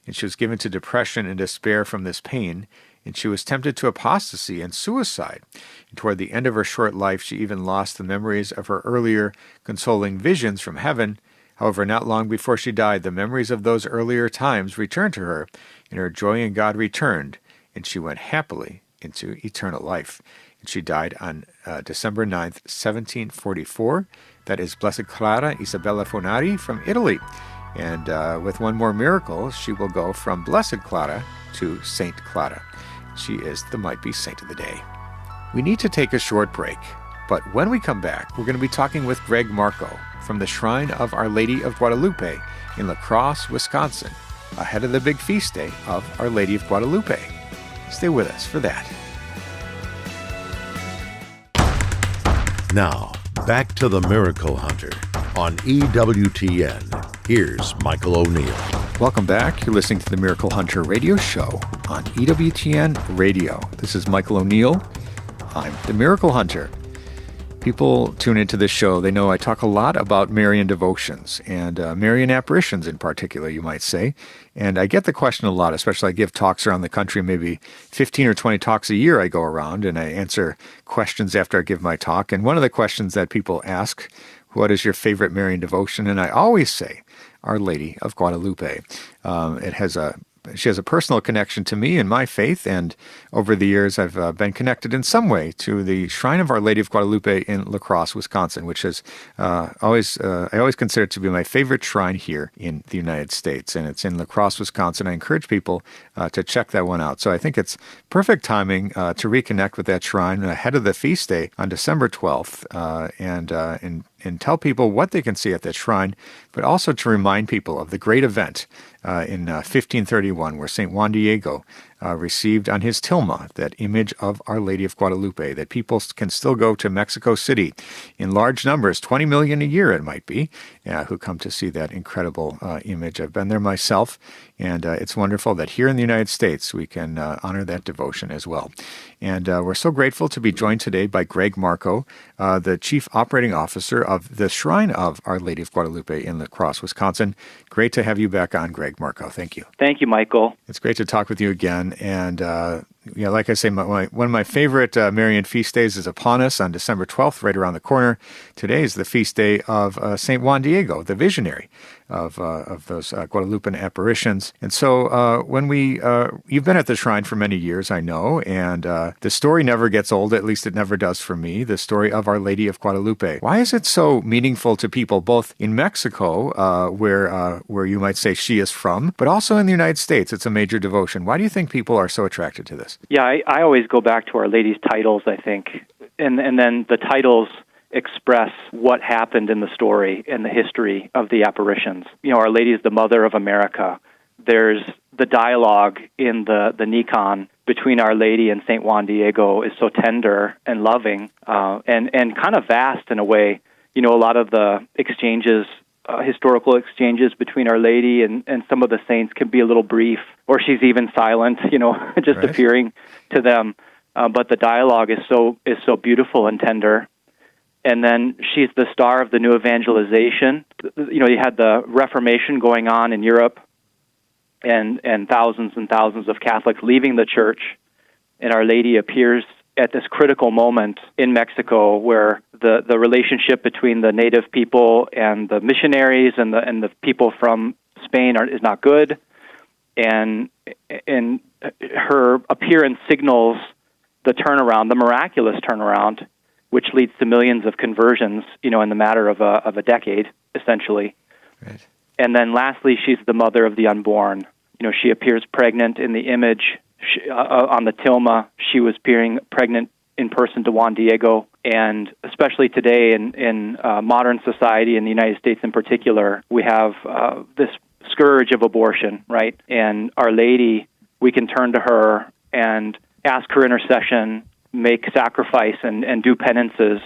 And she was given to depression and despair from this pain, and she was tempted to apostasy and suicide. And toward the end of her short life, she even lost the memories of her earlier consoling visions from heaven. However, not long before she died, the memories of those earlier times returned to her, and her joy in God returned, and she went happily into eternal life. And she died on December 9th, 1744. That is Blessed Clara Isabella Fornari from Italy. And with one more miracle, she will go from Blessed Clara to Saint Clara. She is the Might Be Saint of the Day. We need to take a short break, but when we come back, we're going to be talking with Greg Marco from the Shrine of Our Lady of Guadalupe in La Crosse, Wisconsin, ahead of the big feast day of Our Lady of Guadalupe. Stay with us for that. Now, back to the Miracle Hunter on EWTN. Here's Michael O'Neill. Welcome back. You're listening to the Miracle Hunter radio show on EWTN Radio. This is Michael O'Neill. I'm the Miracle Hunter. People tune into this show. They know I talk a lot about Marian devotions and Marian apparitions in particular, you might say. And I get the question a lot, especially I give talks around the country, maybe 15 or 20 talks a year I go around, and I answer questions after I give my talk. And one of the questions that people ask, what is your favorite Marian devotion? And I always say, Our Lady of Guadalupe. It has a she has a personal connection to me and my faith, and over the years I've been connected in some way to the Shrine of Our Lady of Guadalupe in La Crosse, Wisconsin, which is I always consider it to be my favorite shrine here in the United States, and it's in La Crosse, Wisconsin. I encourage people to check that one out. So I think it's perfect timing to reconnect with that shrine ahead of the feast day on December 12th, and tell people what they can see at that shrine, but also to remind people of the great event in 1531 where St. Juan Diego received on his tilma that image of Our Lady of Guadalupe, that people can still go to Mexico City in large numbers, 20 million a year it might be, who come to see that incredible image. I've been there myself, and it's wonderful that here in the United States we can honor that devotion as well. And we're so grateful to be joined today by Greg Marco, the Chief Operating Officer of the Shrine of Our Lady of Guadalupe in La Crosse, Wisconsin. Great to have you back on, Greg Marco. Thank you. Thank you, Michael. It's great to talk with you again. And like I say, one of my favorite Marian feast days is upon us on December 12th, right around the corner. Today is the feast day of St. Juan Diego, the visionary of those Guadalupan apparitions. And so when you've been at the shrine for many years, I know, and the story never gets old, at least it never does for me, the story of Our Lady of Guadalupe. Why is it so meaningful to people, both in Mexico, where you might say she is from, but also in the United States? It's a major devotion. Why do you think people are so attracted to this? Yeah, I always go back to Our Lady's titles, I think, and then the titles express what happened in the story and the history of the apparitions. Our Lady is the Mother of America. There's the dialogue in the Nikon between Our Lady and St. Juan Diego is so tender and loving, and kind of vast in a way. A lot of the exchanges, historical exchanges between Our Lady and some of the saints can be a little brief, or she's even silent, just right. Appearing to them. But the dialogue is so beautiful and tender. And then she's the star of the new evangelization. You had the Reformation going on in Europe, and thousands of Catholics leaving the church, and Our Lady appears at this critical moment in Mexico where the relationship between the native people and the missionaries and the people from Spain is not good, and her appearance signals the turnaround, the miraculous turnaround, which leads to millions of conversions, in the matter of a decade, essentially. Right. And then lastly, she's the mother of the unborn. She appears pregnant in the image. On the tilma, she was appearing pregnant in person to Juan Diego. And especially today in modern society, in the United States in particular, we have this scourge of abortion, right? And Our Lady, we can turn to her and ask her intercession, make sacrifice and do penances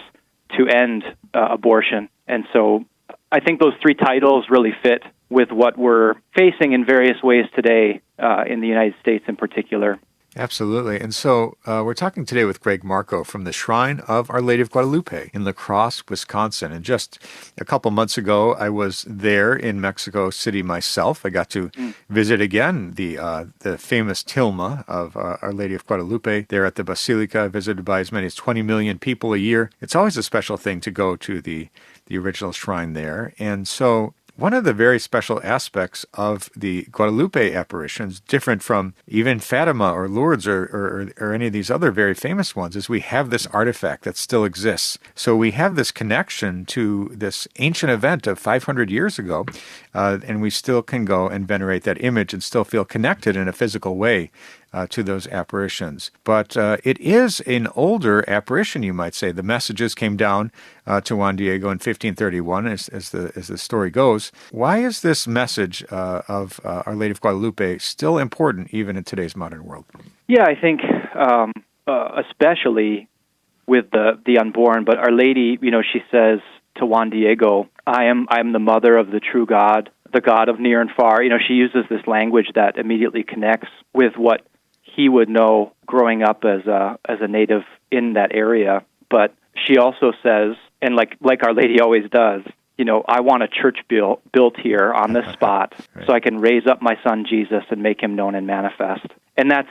to end abortion. And so I think those three titles really fit with what we're facing in various ways today in the United States in particular. Absolutely. And so we're talking today with Greg Marco from the Shrine of Our Lady of Guadalupe in La Crosse, Wisconsin. And just a couple months ago, I was there in Mexico City myself. I got to visit again the famous tilma of Our Lady of Guadalupe there at the Basilica, visited by as many as 20 million people a year. It's always a special thing to go to the original shrine there. And so one of the very special aspects of the Guadalupe apparitions, different from even Fatima or Lourdes or any of these other very famous ones, is we have this artifact that still exists. So we have this connection to this ancient event of 500 years ago, and we still can go and venerate that image and still feel connected in a physical way to those apparitions. But it is an older apparition, you might say. The messages came down to Juan Diego in 1531, as the story goes. Why is this message of Our Lady of Guadalupe still important even in today's modern world? Yeah, I think especially with the unborn, but Our Lady, she says to Juan Diego, I am the mother of the true God, the God of near and far. She uses this language that immediately connects with what he would know growing up as a native in that area. But she also says, and like Our Lady always does, I want a church built here on this spot, right, so I can raise up my son Jesus and make him known and manifest. And that's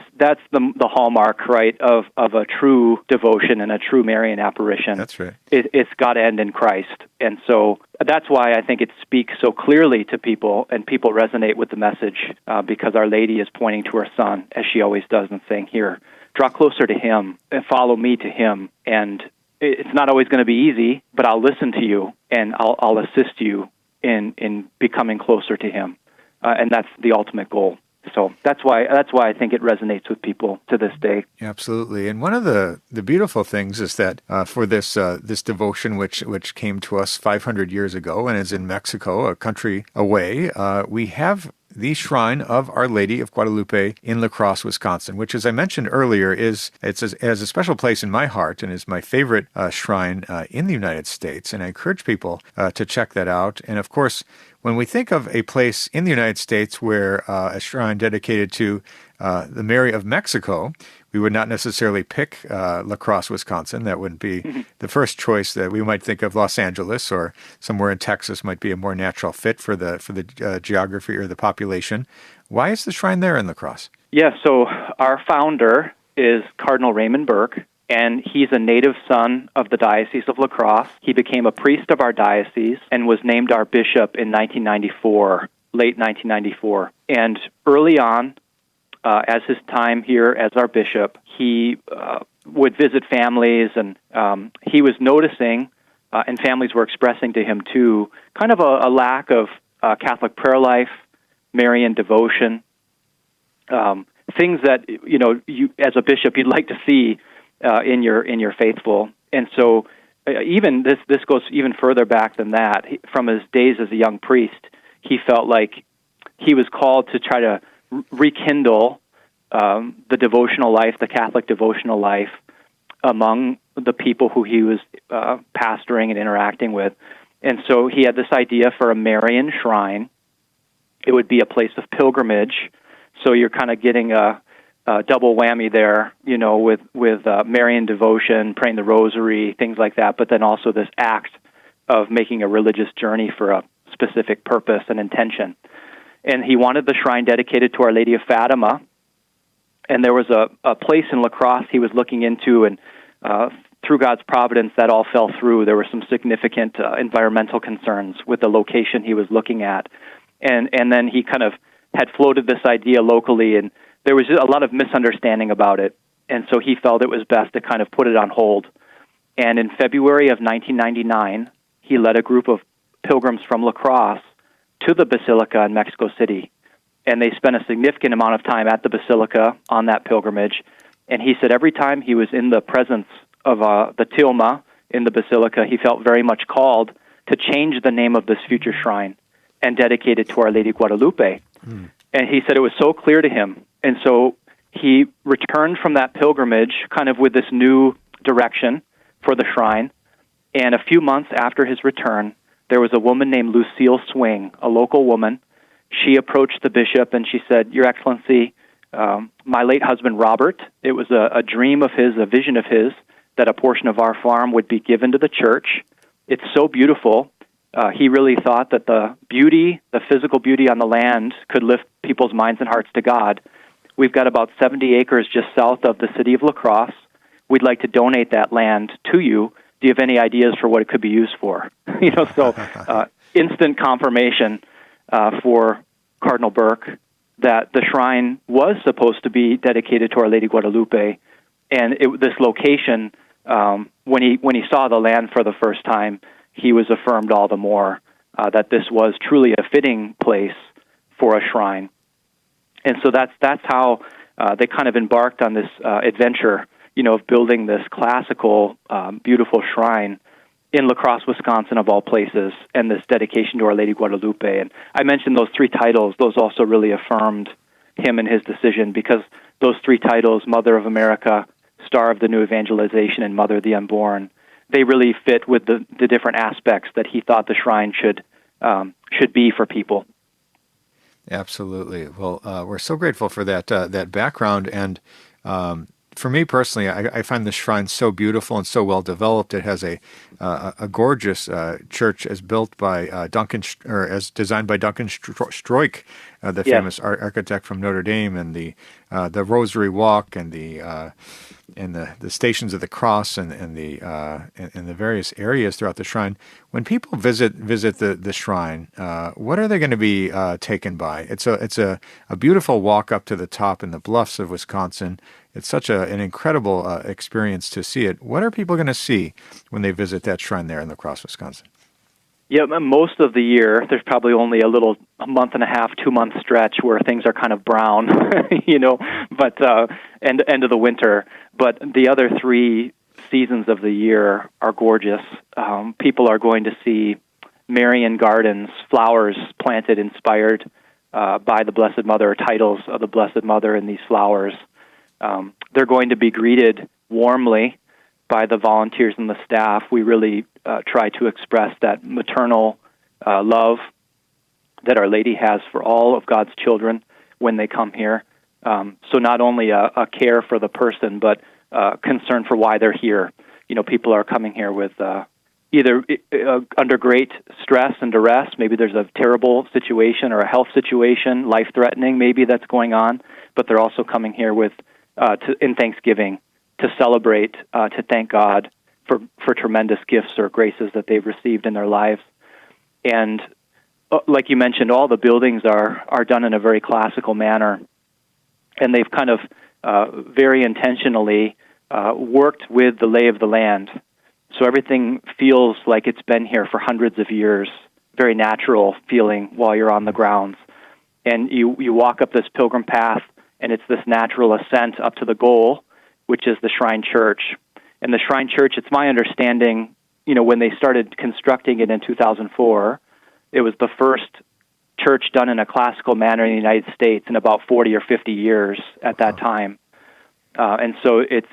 the hallmark, right, of a true devotion and a true Marian apparition. That's right. It's got to end in Christ. And so that's why I think it speaks so clearly to people, and people resonate with the message, because Our Lady is pointing to her Son, as she always does, and saying, here, draw closer to Him and follow me to Him. And it's not always going to be easy, but I'll listen to you, and I'll assist you in becoming closer to Him. And that's the ultimate goal. So that's why I think it resonates with people to this day. Absolutely. And one of the beautiful things is that for this devotion, which came to us 500 years ago and is in Mexico, a country away, we have the shrine of Our Lady of Guadalupe in La Crosse, Wisconsin, which, as I mentioned earlier, has a special place in my heart and is my favorite shrine in the United States. And I encourage people to check that out. And of course, when we think of a place in the United States where a shrine dedicated to the Mary of Mexico, we would not necessarily pick La Crosse, Wisconsin. That wouldn't be the first choice. That we might think of Los Angeles or somewhere in Texas might be a more natural fit for the geography or the population. Why is the shrine there in La Crosse? Yeah, so our founder is Cardinal Raymond Burke, and he's a native son of the Diocese of La Crosse. He became a priest of our diocese and was named our bishop in 1994, late 1994. And early on, as his time here as our bishop, he would visit families, and he was noticing, and families were expressing to him too, kind of a lack of Catholic prayer life, Marian devotion, things that you as a bishop you'd like to see in your faithful. And so, even this goes even further back than that. From his days as a young priest, he felt like he was called to try to rekindle the devotional life, the Catholic devotional life, among the people who he was pastoring and interacting with. And so he had this idea for a Marian shrine. It would be a place of pilgrimage, so you're kind of getting a double whammy there, with Marian devotion, praying the rosary, things like that, but then also this act of making a religious journey for a specific purpose and intention. And he wanted the shrine dedicated to Our Lady of Fatima, and there was a place in La Crosse he was looking into, and through God's providence, that all fell through. There were some significant environmental concerns with the location he was looking at. And then he kind of had floated this idea locally, and there was a lot of misunderstanding about it. And so he felt it was best to kind of put it on hold. And in February of 1999, he led a group of pilgrims from La Crosse to the Basilica in Mexico City. And they spent a significant amount of time at the Basilica on that pilgrimage. And he said every time he was in the presence of the tilma in the Basilica, he felt very much called to change the name of this future shrine and dedicate it to Our Lady Guadalupe. And he said it was so clear to him. And so he returned from that pilgrimage kind of with this new direction for the shrine. And a few months after his return, there was a woman named Lucille Swing, a local woman. She approached the bishop and she said, "Your Excellency, my late husband Robert, it was a dream of his, a vision of his, that a portion of our farm would be given to the church. It's so beautiful. He really thought that the beauty, the physical beauty on the land could lift people's minds and hearts to God. We've got about 70 acres just south of the city of La Crosse. We'd like to donate that land to you. Do you have any ideas for what it could be used for?" Instant confirmation for Cardinal Burke that the shrine was supposed to be dedicated to Our Lady Guadalupe, and this location, when he saw the land for the first time, he was affirmed all the more that this was truly a fitting place for a shrine. And so that's how they kind of embarked on this adventure, of building this classical, beautiful shrine in La Crosse, Wisconsin, of all places, and this dedication to Our Lady Guadalupe. And I mentioned those three titles. Those also really affirmed him in his decision, because those three titles, Mother of America, Star of the New Evangelization, and Mother of the Unborn, they really fit with the different aspects that he thought the shrine should be for people. Absolutely. Well, we're so grateful for that background, and for me personally, I find the shrine so beautiful and so well developed. It has a gorgeous church as built by as designed by Duncan Stroik, the famous architect from Notre Dame, and the Rosary Walk and the Stations of the Cross and the various areas throughout the shrine. When people visit the shrine, what are they going to be taken by? It's a beautiful walk up to the top in the bluffs of Wisconsin. It's such an incredible experience to see it. What are people going to see when they visit that shrine there in La Crosse, Wisconsin? Yeah, most of the year, there's probably only a month and a half, 2 month stretch where things are kind of brown, but end of the winter. But the other 3 seasons of the year are gorgeous. People are going to see Marian gardens, flowers planted, inspired by the Blessed Mother, or titles of the Blessed Mother in these flowers. They're going to be greeted warmly by the volunteers and the staff. We really try to express that maternal love that Our Lady has for all of God's children when they come here. So not only a care for the person, but concern for why they're here. People are coming here with either under great stress and duress. Maybe there's a terrible situation or a health situation, life-threatening maybe that's going on, but they're also coming here with in thanksgiving, to celebrate, to thank God for tremendous gifts or graces that they've received in their lives. And like you mentioned, all the buildings are done in a very classical manner, and they've kind of very intentionally worked with the lay of the land. So everything feels like it's been here for hundreds of years, very natural feeling while you're on the grounds. And you walk up this pilgrim path, and it's this natural ascent up to the goal, which is the Shrine Church. And the Shrine Church, it's my understanding, when they started constructing it in 2004, it was the first church done in a classical manner in the United States in about 40 or 50 years at that time. And so it's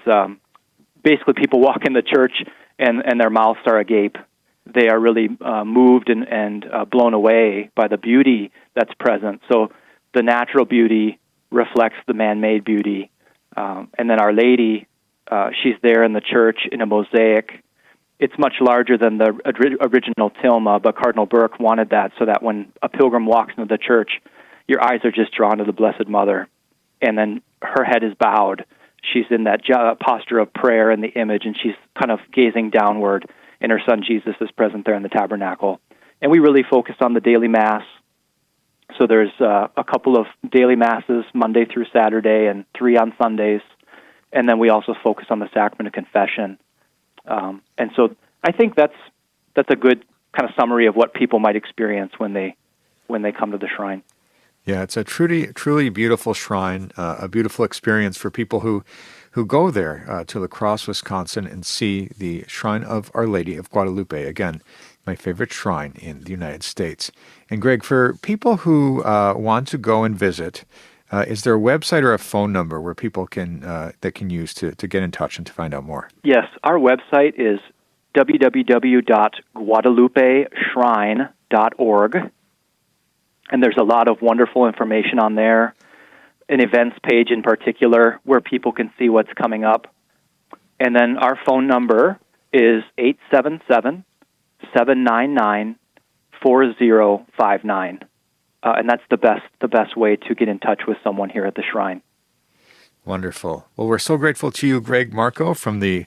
basically people walk in the church and their mouths are agape. They are really moved and blown away by the beauty that's present. So the natural beauty reflects the man-made beauty. And then Our Lady, she's there in the church in a mosaic. It's much larger than the original tilma, but Cardinal Burke wanted that so that when a pilgrim walks into the church, your eyes are just drawn to the Blessed Mother. And then her head is bowed. She's in that posture of prayer in the image, and she's kind of gazing downward, and her son Jesus is present there in the tabernacle. And we really focus on the daily Mass. So there's a couple of daily Masses, Monday through Saturday, and 3 on Sundays. And then we also focus on the Sacrament of Confession. And so I think that's a good kind of summary of what people might experience when they come to the shrine. Yeah, it's a truly beautiful shrine, a beautiful experience for people who go there to La Crosse, Wisconsin, and see the Shrine of Our Lady of Guadalupe. Again, my favorite shrine in the United States. And Greg, for people who want to go and visit, is there a website or a phone number where people can use to get in touch and to find out more? Yes, our website is www.guadalupeshrine.org. And there's a lot of wonderful information on there, an events page in particular where people can see what's coming up. And then our phone number is 877-799-4059. And that's the best way to get in touch with someone here at the shrine. Wonderful. Well, we're so grateful to you, Greg Marco, from the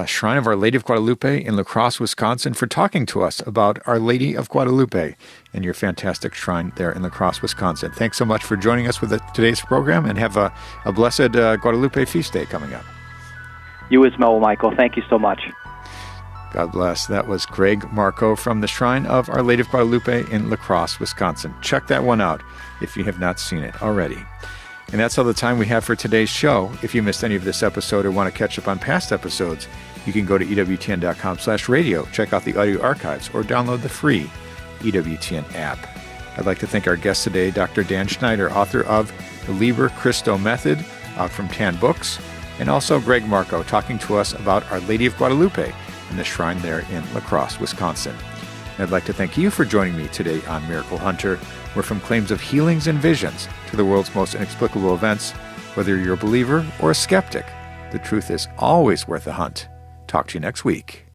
Shrine of Our Lady of Guadalupe in La Crosse, Wisconsin, for talking to us about Our Lady of Guadalupe and your fantastic shrine there in La Crosse, Wisconsin. Thanks so much for joining us with today's program, and have a blessed Guadalupe feast day coming up. You as well, Michael. Thank you so much. God bless. That was Greg Marco from the Shrine of Our Lady of Guadalupe in La Crosse, Wisconsin. Check that one out if you have not seen it already. And that's all the time we have for today's show. If you missed any of this episode or want to catch up on past episodes, you can go to EWTN.com/radio, check out the audio archives, or download the free EWTN app. I'd like to thank our guest today, Dr. Dan Schneider, author of The Liber Christo Method, out from Tan Books, and also Greg Marco, talking to us about Our Lady of Guadalupe and the shrine there in La Crosse, Wisconsin. And I'd like to thank you for joining me today on Miracle Hunter, where from claims of healings and visions to the world's most inexplicable events, whether you're a believer or a skeptic, The truth is always worth a hunt. Talk to you next week.